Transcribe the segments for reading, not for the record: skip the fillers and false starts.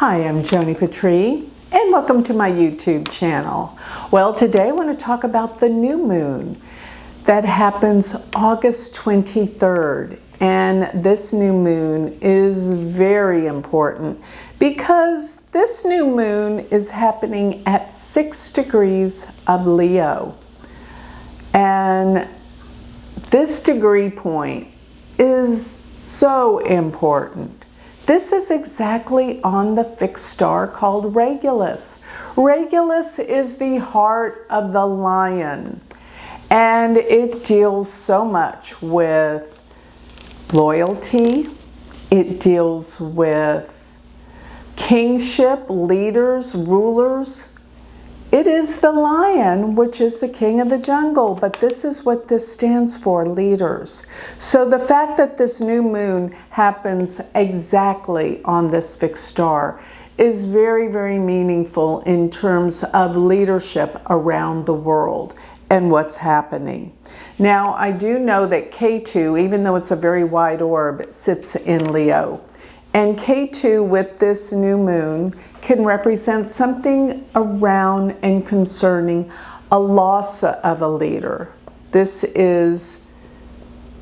Hi, I'm Joni Patry, and welcome to my YouTube channel. Well, today I want to talk about the new moon that happens August 23rd. And this new moon is very important because this new moon is happening at 6 degrees of Leo. And this degree point is so important. This is exactly on the fixed star called Regulus. Regulus is the heart of the lion, and it deals so much with loyalty. It deals with kingship, leaders, rulers. It is the lion, which is the king of the jungle, but this is what this stands for, leaders. So the fact that this new moon happens exactly on this fixed star is very, very meaningful in terms of leadership around the world and what's happening. Now, I do know that K2, even though it's a very wide orb, sits in Leo. And K2 with this new moon can represent something around and concerning a loss of a leader. This is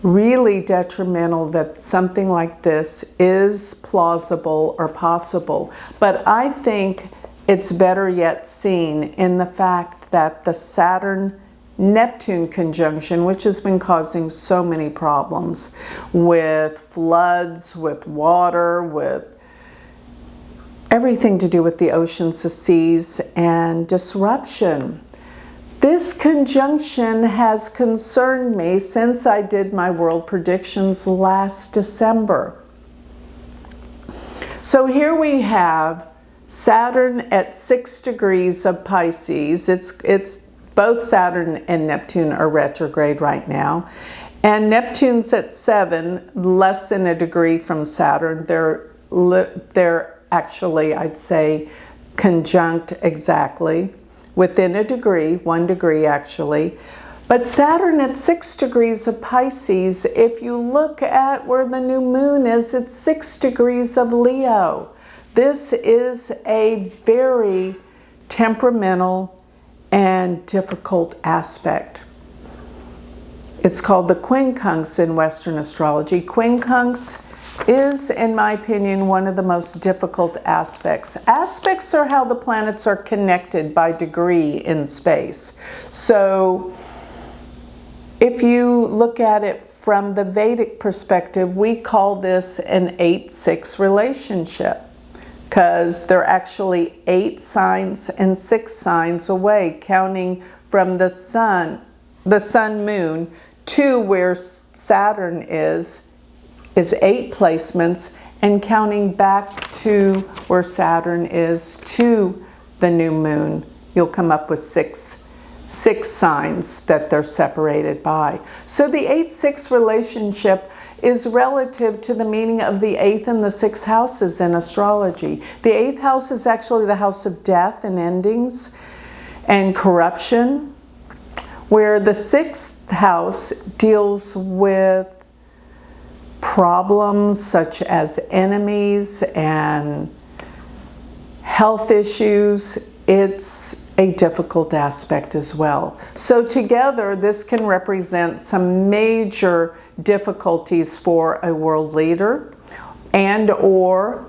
really detrimental that something like this is plausible or possible. But I think it's better yet seen in the fact that the Saturn-Neptune conjunction, which has been causing so many problems with floods, with water, with everything to do with the oceans, the seas, and disruption. This conjunction has concerned me since I did my world predictions last December. So here we have Saturn at 6 degrees of Pisces. It's both Saturn and Neptune are retrograde right now. And Neptune's at 7, less than a degree from Saturn. They're actually, I'd say, conjunct exactly, within a degree, 1 degree actually. But Saturn at 6 degrees of Pisces, if you look at where the new moon is, it's 6 degrees of Leo. This is a very temperamental and difficult aspect. It's called the quincunx in Western astrology. Quincunx is, in my opinion, one of the most difficult aspects. Aspects are how the planets are connected by degree in space. So if you look at it from the Vedic perspective, we call this an 8-6 relationship because they're actually 8 signs and 6 signs away, counting from the sun, moon, to where Saturn is 8 placements, and counting back to where Saturn is to the new moon, you'll come up with six signs that they're separated by. So the 8-6 relationship is relative to the meaning of the 8th and the 6th houses in astrology. The 8th house is actually the house of death and endings and corruption, where the 6th house deals with problems such as enemies and health issues. It's a difficult aspect as well. So together, this can represent some major difficulties for a world leader and or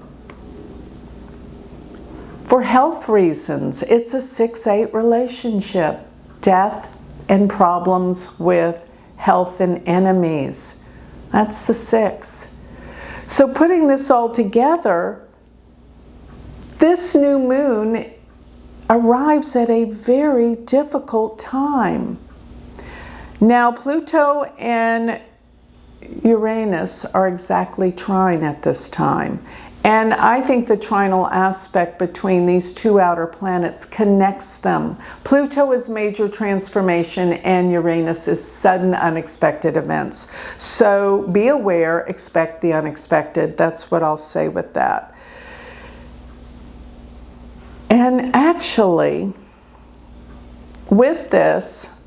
for health reasons. It's a 6-8 relationship, death and problems with health and enemies. That's the 6th. So putting this all together, this new moon arrives at a very difficult time. Now, Pluto and Uranus are exactly trine at this time. And I think the trinal aspect between these two outer planets connects them. Pluto is major transformation and Uranus is sudden unexpected events. So be aware, expect the unexpected. That's what I'll say with that. And actually, with this,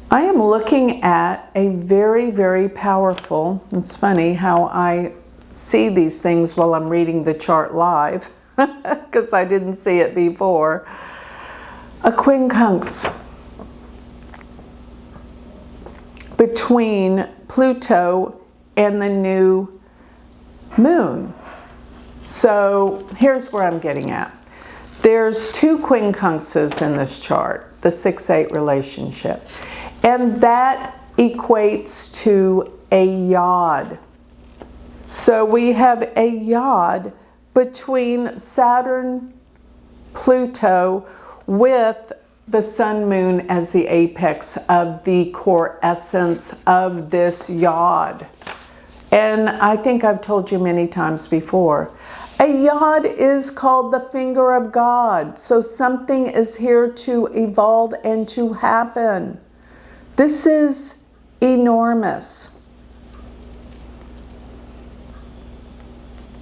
I am looking at a very, very powerful, it's funny how I see these things while I'm reading the chart live. because I didn't see it before. A quincunx between Pluto and the new moon. So here's where I'm getting at. There's two quincunxes in this chart, the 6-8 relationship, and that equates to a yod. So we have a yod between Saturn, Pluto, with the sun moon as the apex of the core essence of this yod. And I think I've told you many times before, a yod is called the finger of God. So something is here to evolve and to happen. This is enormous.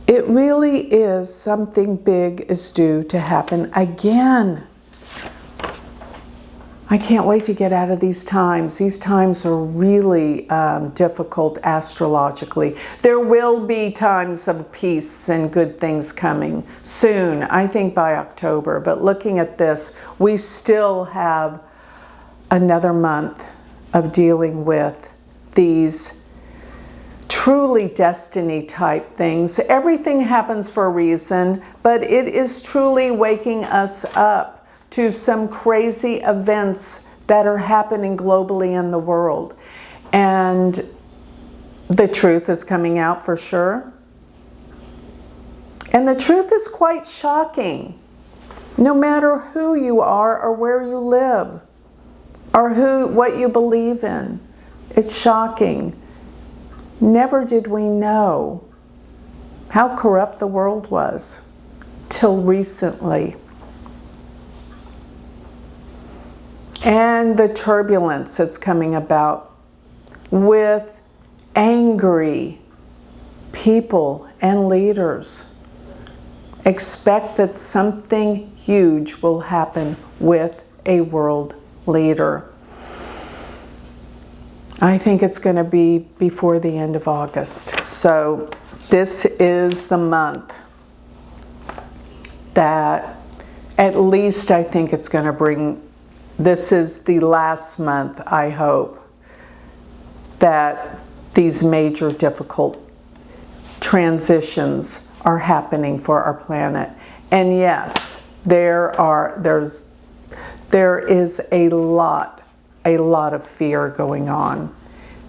It really is something big is due to happen again. I can't wait to get out of these times. These times are really difficult astrologically. There will be times of peace and good things coming soon, I think by October. But looking at this, we still have another month of dealing with these truly destiny type things. Everything happens for a reason, but it is truly waking us up to some crazy events that are happening globally in the world. And the truth is coming out for sure. And the truth is quite shocking, no matter who you are or where you live or what you believe in. It's shocking. Never did we know how corrupt the world was till recently. And the turbulence that's coming about with angry people and leaders. Expect that something huge will happen with a world leader. I think it's going to be before the end of August. So this is the month that at least I think it's going to bring. This is the last month, I hope, that these major difficult transitions are happening for our planet. And yes, there is a lot of fear going on.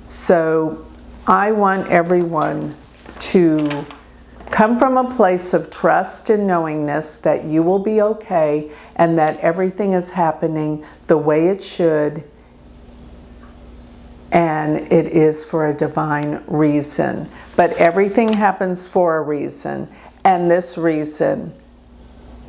So I want everyone to come from a place of trust and knowingness that you will be okay and that everything is happening the way it should, and it is for a divine reason. But everything happens for a reason, and this reason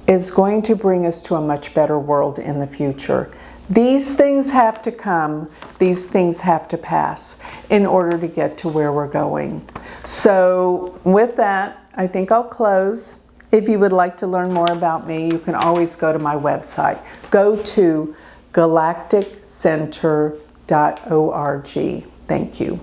is going to bring us to a much better world in the future. These things have to come, these things have to pass in order to get to where we're going. So with that, I think I'll close. If you would like to learn more about me, you can always go to my website. Go to galacticcenter.org. Thank you.